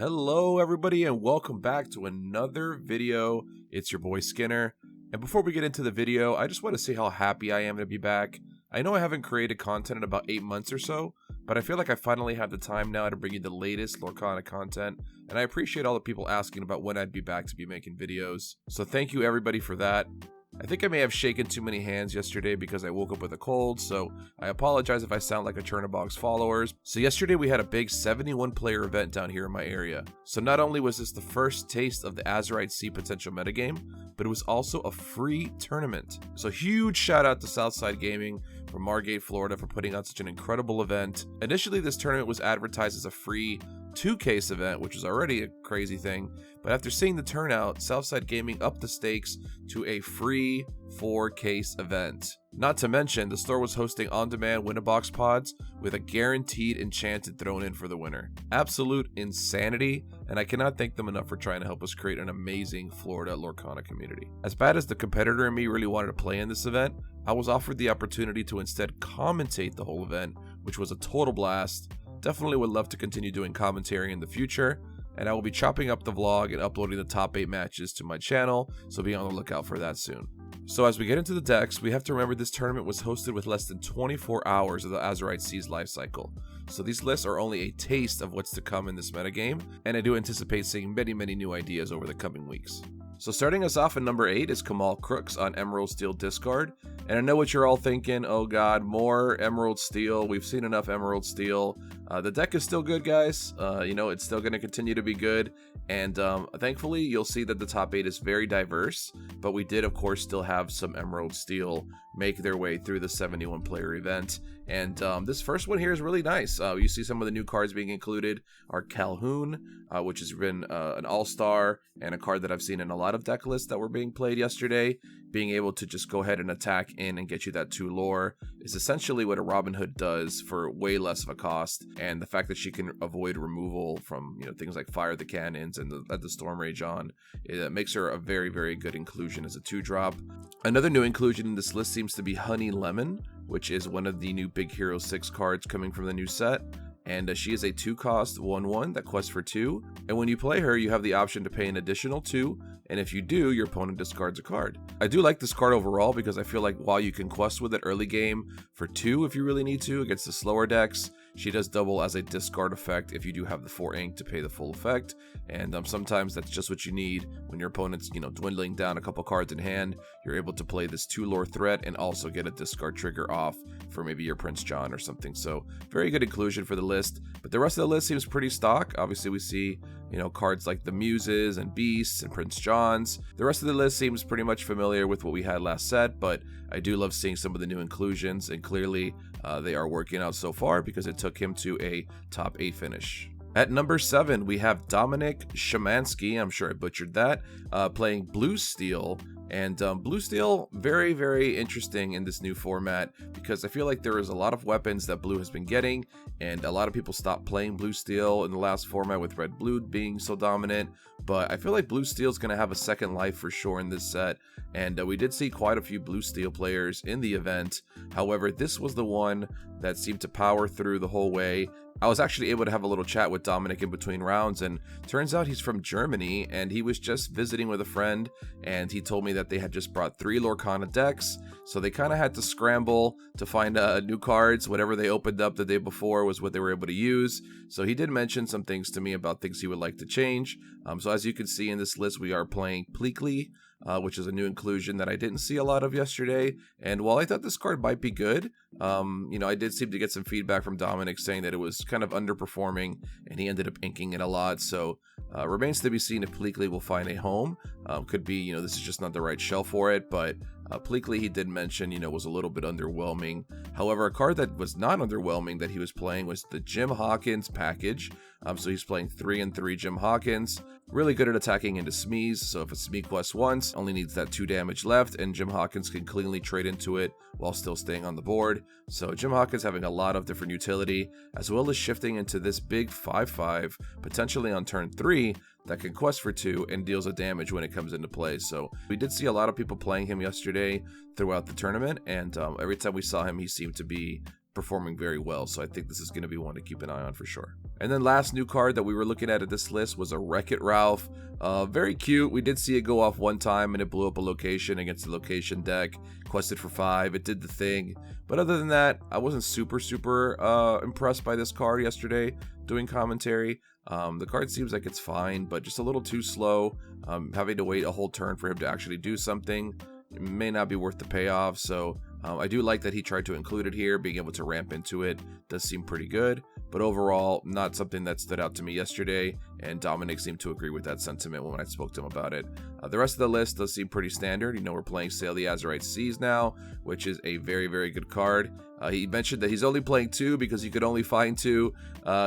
Hello everybody and welcome back to another video. It's your boy Skinner, and before we get into the video, I just want to say how happy I am to be back. I know I haven't created content in about 8 months or so, but I feel like I finally have the time now to bring you the latest Lorcana content, and I appreciate all the people asking about when I'd be back to be making videos. So thank you everybody for that. I think I may have shaken too many hands yesterday because I woke up with a cold, so I apologize if I sound like a Churnabox followers. So yesterday we had a big 71 player event down here in my area. So not only was this the first taste of the Azurite C potential metagame, but it was also a free tournament. So huge shout out to Southside Gaming from Margate, Florida for putting on such an incredible event. Initially this tournament was advertised as a free 2-case event, which was already a crazy thing, but after seeing the turnout, Southside Gaming upped the stakes to a free 4-case event. Not to mention, the store was hosting on-demand win-a-box pods with a guaranteed enchanted thrown in for the winner. Absolute insanity, and I cannot thank them enough for trying to help us create an amazing Florida Lorcana community. As bad as the competitor in me really wanted to play in this event, I was offered the opportunity to instead commentate the whole event, which was a total blast. Definitely would love to continue doing commentary in the future, and I will be chopping up the vlog and uploading the top 8 matches to my channel, so be on the lookout for that soon. So as we get into the decks, we have to remember this tournament was hosted with less than 24 hours of the Azurite C's life cycle. So these lists are only a taste of what's to come in this metagame, and I do anticipate seeing many new ideas over the coming weeks. So starting us off at number 8 is KAMAL Crooks on Emerald Steel Discard. And I know what you're all thinking, oh god, more Emerald Steel, we've seen enough Emerald Steel. The deck is still good, guys, it's still going to continue to be good, and thankfully you'll see that the top 8 is very diverse, but we did of course still have some Emerald Steel make their way through the 71 player event, and this first one here is really nice. You see some of the new cards being included are Calhoun, which has been an all-star, and a card that I've seen in a lot of deck lists that were being played yesterday. Being able to just go ahead and attack in and get you that 2 lore is essentially what a Robin Hood does for way less of a cost, and the fact that she can avoid removal from things like Fire the Cannons and let the Storm Rage on, it makes her a very good inclusion as a 2-drop. Another new inclusion in this list seems to be Honey Lemon, which is one of the new Big Hero 6 cards coming from the new set. And she is a 2-cost 1/1 that quests for 2, and when you play her you have the option to pay an additional 2, and if you do, your opponent discards a card. I do like this card overall because I feel like while you can quest with it early game for 2 if you really need to against the slower decks, she does double as a discard effect if you do have the 4 ink to pay the full effect, and sometimes that's just what you need when your opponent's dwindling down a couple cards in hand. You're able to play this 2 lore threat and also get a discard trigger off for maybe your Prince John or something. So very good inclusion for the list, but the rest of the list seems pretty stock. Obviously we see cards like the Muses and Beasts and Prince Johns. The rest of the list seems pretty much familiar with what we had last set, but I do love seeing some of the new inclusions, and clearly they are working out so far because it took him to a top 8 finish. At number 7, we have Dominic Shamansky, I'm sure I butchered that, playing Blue Steel. And Blue Steel, very interesting in this new format because I feel like there is a lot of weapons that Blue has been getting, and a lot of people stopped playing Blue Steel in the last format with Red Blue being so dominant. But I feel like Blue Steel is going to have a second life for sure in this set, and we did see quite a few Blue Steel players in the event. However, this was the one that seemed to power through the whole way. I was actually able to have a little chat with Dominic in between rounds, and turns out he's from Germany, and he was just visiting with a friend, and he told me that they had just brought 3 Lorcana decks, so they kind of had to scramble to find new cards. Whatever they opened up the day before was what they were able to use. So he did mention some things to me about things he would like to change. So as you can see in this list, we are playing Pleakley, which is a new inclusion that I didn't see a lot of yesterday. And while I thought this card might be good, I did seem to get some feedback from Dominic saying that it was kind of underperforming, and he ended up inking it a lot. So remains to be seen if Pleakley will find a home. Could be, this is just not the right shell for it, but Pleakley, he did mention, was a little bit underwhelming. However, a card that was not underwhelming that he was playing was the Jim Hawkins package. So he's playing 3 and 3 Jim Hawkins. Really good at attacking into Smees, so if a Smee quests once, only needs that 2 damage left, and Jim Hawkins can cleanly trade into it while still staying on the board. So Jim Hawkins having a lot of different utility, as well as shifting into this big 5/5, potentially on turn 3, that can quest for 2 and deals a damage when it comes into play. So we did see a lot of people playing him yesterday throughout the tournament, and every time we saw him, he seemed to be performing very well, so I think this is going to be one to keep an eye on for sure. And then last new card that we were looking at this list was a Wreck-It Ralph. Very cute. We did see it go off one time and it blew up a location against the location deck. Quested for 5. It did the thing. But other than that, I wasn't super impressed by this card yesterday doing commentary. The card seems like it's fine, but just a little too slow. Having to wait a whole turn for him to actually do something, it may not be worth the payoff. So I do like that he tried to include it here. Being able to ramp into it does seem pretty good, but overall not something that stood out to me yesterday, and Dominic seemed to agree with that sentiment when I spoke to him about it. The rest of the list does seem pretty standard. You know, we're playing Sail the Azurite Seas now, which is a very good card. He mentioned that he's only playing 2 because he could only find 2.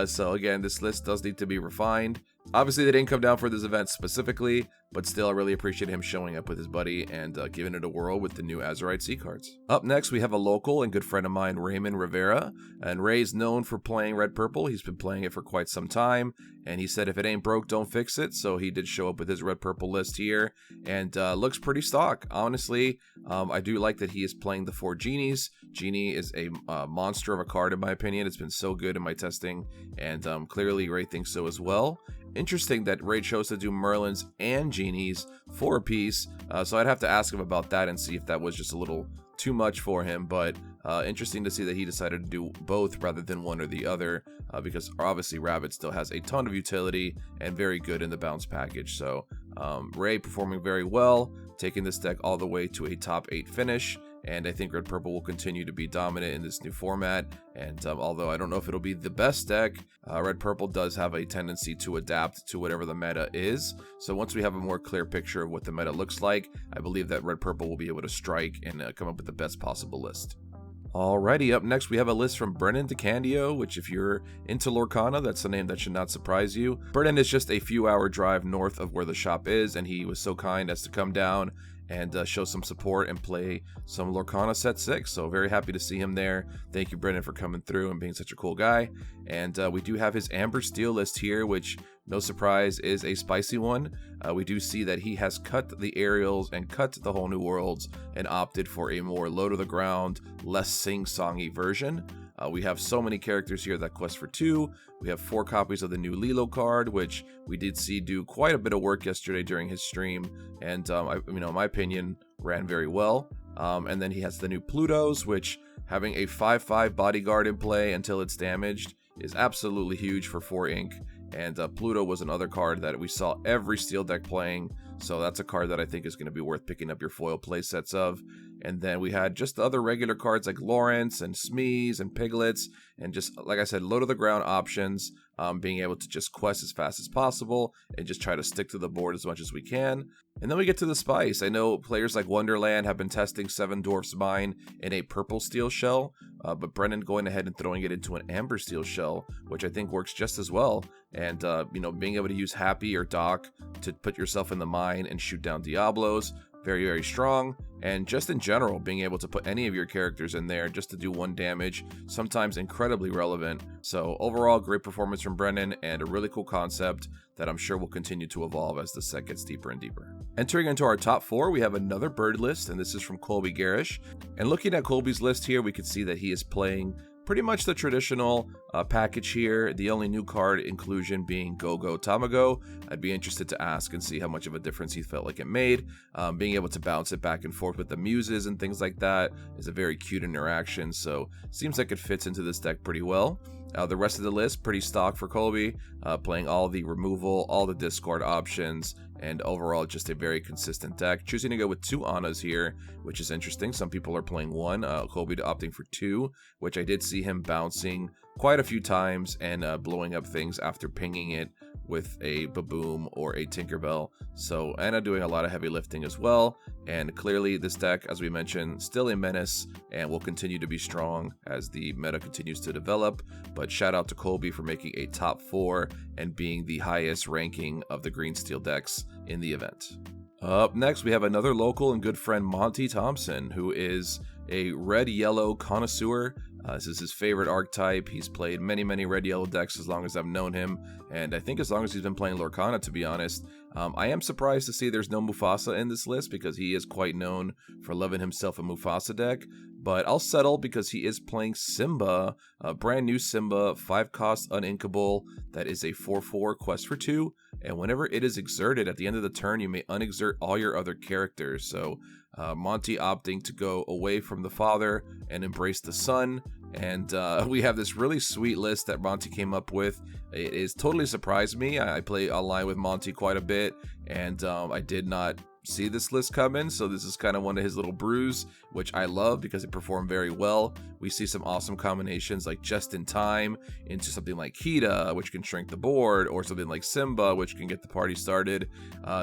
So again, this list does need to be refined. Obviously, they didn't come down for this event specifically, but still, I really appreciate him showing up with his buddy and giving it a whirl with the new Azurite Sea cards. Up next, we have a local and good friend of mine, Raymond Rivera. And Ray's known for playing Red Purple. He's been playing it for quite some time, and he said if it ain't broke, don't fix it. So he did show up with his Red Purple list here, and looks pretty stock. Honestly, I do like that he is playing the 4 Genies. Genie is a monster of a card in my opinion. It's been so good in my testing, and clearly Ray thinks so as well. Interesting that Ray chose to do Merlins and Genies for a piece, so I'd have to ask him about that and see if that was just a little too much for him, but interesting to see that he decided to do both rather than one or the other, because obviously Rabbit still has a ton of utility and very good in the bounce package. So Ray performing very well, taking this deck all the way to a top 8 finish. And I think Red Purple will continue to be dominant in this new format. And although I don't know if it'll be the best deck, Red Purple does have a tendency to adapt to whatever the meta is. So once we have a more clear picture of what the meta looks like, I believe that Red Purple will be able to strike and come up with the best possible list. Alrighty, up next we have a list from Brennan Deio, which if you're into Lorcana, that's a name that should not surprise you. Brennan is just a few hour drive north of where the shop is, and he was so kind as to come down and show some support and play some Lorcana set 6. So very happy to see him there. Thank you, Brennan, for coming through and being such a cool guy. And we do have his Amber Steel list here, which, no surprise, is a spicy one. We do see that he has cut the aerials and cut the whole new worlds and opted for a more low to the ground, less sing-songy version. We have so many characters here that quest for 2. We have 4 copies of the new Lilo card, which we did see do quite a bit of work yesterday during his stream, and in my opinion, ran very well. And then he has the new Plutos, which having a 5/5 bodyguard in play until it's damaged is absolutely huge for 4 ink. And Pluto was another card that we saw every Steel deck playing, so that's a card that I think is going to be worth picking up your foil playsets of. And then we had just the other regular cards like Lawrence and Smees and Piglets, and just, like I said, low to the ground options, being able to just quest as fast as possible and just try to stick to the board as much as we can. And then we get to the spice. I know players like Wonderland have been testing 7 Dwarfs Mine in a purple steel shell, but Brennan going ahead and throwing it into an amber steel shell, which I think works just as well. And, being able to use Happy or Doc to put yourself in the mine and shoot down Diablos, very strong. And just in general, being able to put any of your characters in there just to do 1 damage, sometimes incredibly relevant. So overall, great performance from Brennan and a really cool concept that I'm sure will continue to evolve as the set gets deeper and deeper. Entering into our top 4, we have another bird list, and this is from Colby Garish. And looking at Colby's list here, we can see that he is playing pretty much the traditional package here, the only new card inclusion being Go-Go Tamago. I'd be interested to ask and see how much of a difference he felt like it made. Being able to bounce it back and forth with the muses and things like that is a very cute interaction, so seems like it fits into this deck pretty well. The rest of the list, pretty stock for Colby, playing all the removal, all the discard options, and overall just a very consistent deck. Choosing to go with 2 Annas here, which is interesting. Some people are playing 1, Colby opting for 2, which I did see him bouncing quite a few times and blowing up things after pinging it with a Baboom or a Tinkerbell. So Anna doing a lot of heavy lifting as well, and clearly this deck, as we mentioned, still a menace and will continue to be strong as the meta continues to develop. But shout out to Colby for making a top 4 and being the highest ranking of the green steel decks in the event. Up next, we have another local and good friend, Monty Thompson, who is a red-yellow connoisseur. This is his favorite archetype. He's played many red-yellow decks as long as I've known him, and I think as long as he's been playing Lorcana, to be honest. I am surprised to see there's no Mufasa in this list because he is quite known for loving himself a Mufasa deck, but I'll settle because he is playing Simba, a brand new Simba, 5-cost uninkable. That is a 4/4 quest for 2, and whenever it is exerted at the end of the turn, you may unexert all your other characters. So Monty opting to go away from the father and embrace the son. And we have this really sweet list that Monty came up with. It is totally surprised me. I play online with Monty quite a bit, and I did not see this list coming, so this is kind of one of his little brews, which I love because it performed very well. We see some awesome combinations like Just in Time into something like Kita, which can shrink the board, or something like Simba, which can get the party started.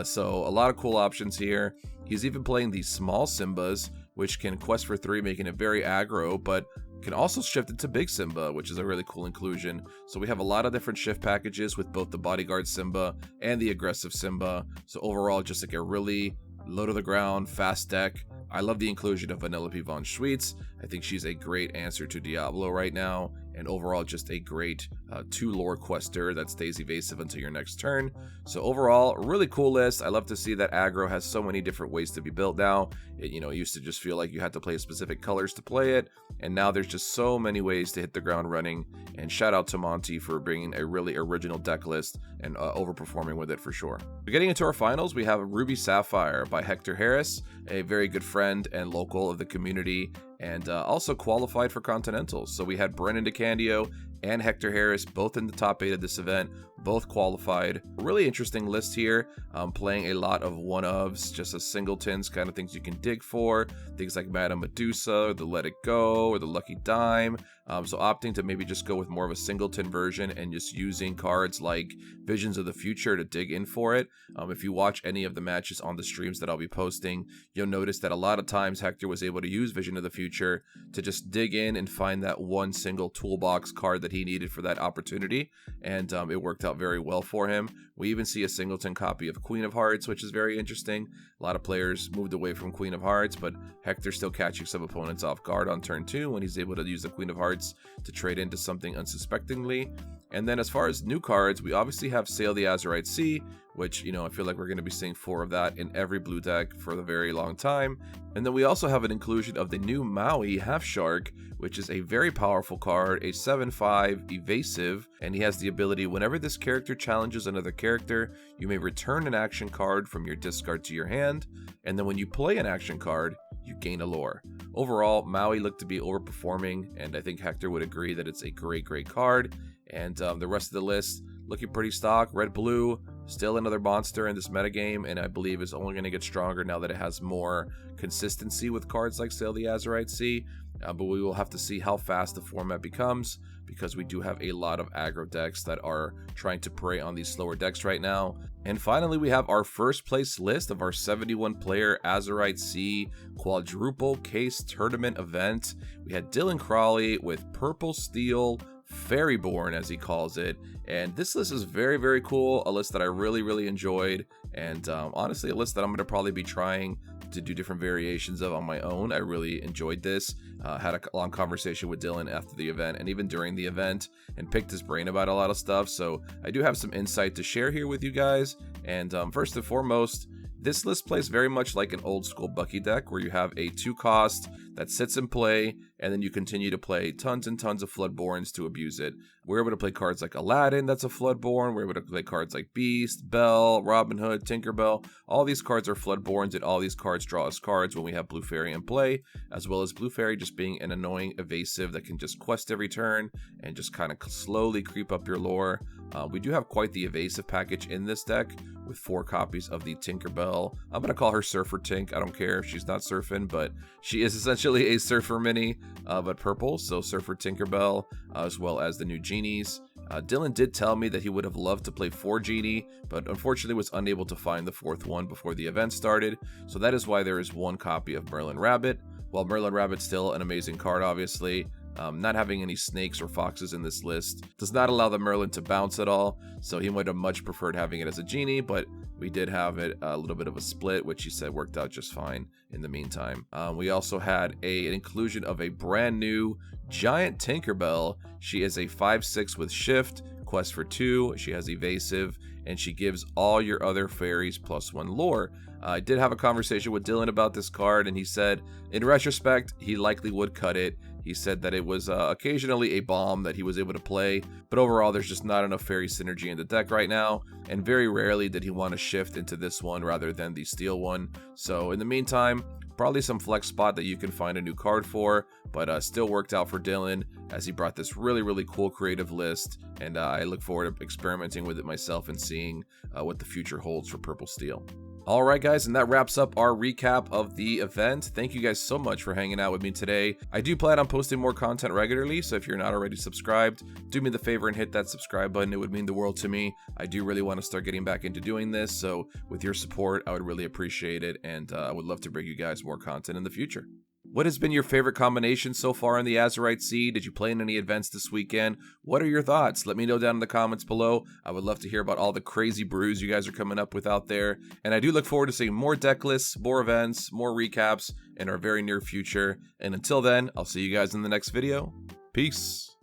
So a lot of cool options here. He's even playing these small Simbas, which can quest for 3, making it very aggro, but can also shift into Big Simba, which is a really cool inclusion. So we have a lot of different shift packages with both the Bodyguard Simba and the Aggressive Simba. So overall, just like a really low to the ground, fast deck. I love the inclusion of Vanellope von Schweetz. I think she's a great answer to Diablo right now, and overall just a great 2 lore quester that stays evasive until your next turn. So overall, really cool list. I love to see that aggro has so many different ways to be built now. It used to just feel like you had to play specific colors to play it, and now there's just so many ways to hit the ground running. And shout out to Monty for bringing a really original deck list and overperforming with it for sure. Getting into our finals, we have Ruby Sapphire by Hector Harris, a very good friend and local of the community, and also qualified for Continentals. So we had Brennan Deio and Hector Harris both in the top 8 of this event, both qualified. A really interesting list here, playing a lot of one-ofs, just as singletons, kind of things you can dig for, things like Madame Medusa, or the Let It Go, or the Lucky Dime. So opting to maybe just go with more of a singleton version and just using cards like Visions of the Future to dig in for it. If you watch any of the matches on the streams that I'll be posting, you'll notice that a lot of times Hector was able to use Vision of the Future to just dig in and find that one single toolbox card that he needed for that opportunity, and it worked out very well for him. We even see a singleton copy of Queen of Hearts, which is very interesting. A lot of players moved away from Queen of Hearts, but Hector's still catching some opponents off guard on turn 2 when he's able to use the Queen of Hearts to trade into something unsuspectingly. And then as far as new cards, we obviously have Sail the Azurite Sea, which, I feel like we're going to be seeing 4 of that in every blue deck for a very long time. And then we also have an inclusion of the new Maui Half Shark, which is a very powerful card, a 7/5 evasive, and he has the ability, whenever this character challenges another character, you may return an action card from your discard to your hand, and then when you play an action card, you gain a lore. Overall, Maui looked to be overperforming, and I think Hector would agree that it's a great card. And the rest of the list looking pretty stock. Red-blue, still another monster in this metagame, and I believe is only going to get stronger now that it has more consistency with cards like Sail the Azurite Sea. But we will have to see how fast the format becomes, because we do have a lot of aggro decks that are trying to prey on these slower decks right now. And finally, we have our first place list of our 71-player Azurite Sea quadruple case tournament event. We had Dylan Crawley with Purple Steel Fairyborn, as he calls it, and this list is very cool, a list that I really enjoyed, and honestly a list that I'm going to probably be trying to do different variations of on my own. I really enjoyed this, had a long conversation with Dylan after the event and even during the event, and picked his brain about a lot of stuff, so I do have some insight to share here with you guys. And first and foremost, this list plays very much like an old school Bucky deck, where you have a 2-cost that sits in play, and then you continue to play tons and tons of Floodborns to abuse it. We're able to play cards like Aladdin, that's a Floodborn. We're able to play cards like Beast, Belle, Robin Hood, Tinkerbell. All these cards are Floodborns, and all these cards draw us cards when we have Blue Fairy in play, as well as Blue Fairy just being an annoying evasive that can just quest every turn and just kind of slowly creep up your lore. We do have quite the evasive package in this deck, with 4 copies of the Tinkerbell. I'm going to call her Surfer Tink. I don't care if she's not surfing, but she is essentially a Surfer Mini, but purple, so Surfer Tinkerbell, as well as the new Genies. Dylan did tell me that he would have loved to play 4 Genie, but unfortunately was unable to find the 4th one before the event started, so that is why there is 1 copy of Merlin Rabbit. While Merlin Rabbit's still an amazing card, obviously, Not having any snakes or foxes in this list does not allow the Merlin to bounce at all, so he might have much preferred having it as a genie, but we did have it a little bit of a split, which he said worked out just fine in the meantime. We also had an inclusion of a brand new giant Tinkerbell. She is a 5/6 with shift, quest for 2, she has evasive, and she gives all your other fairies +1 lore. I did have a conversation with Dylan about this card, and he said, in retrospect, he likely would cut it. He said that it was occasionally a bomb that he was able to play, but overall there's just not enough fairy synergy in the deck right now, and very rarely did he want to shift into this one rather than the steel one. So in the meantime, probably some flex spot that you can find a new card for, but still worked out for Dylan as he brought this really cool creative list, and I look forward to experimenting with it myself and seeing what the future holds for Purple Steel. Alright guys, and that wraps up our recap of the event. Thank you guys so much for hanging out with me today. I do plan on posting more content regularly, so if you're not already subscribed, do me the favor and hit that subscribe button. It would mean the world to me. I do really want to start getting back into doing this, so with your support, I would really appreciate it, and I would love to bring you guys more content in the future. What has been your favorite combination so far in the Azurite Sea? Did you play in any events this weekend? What are your thoughts? Let me know down in the comments below. I would love to hear about all the crazy brews you guys are coming up with out there. And I do look forward to seeing more deck lists, more events, more recaps in our very near future. And until then, I'll see you guys in the next video. Peace.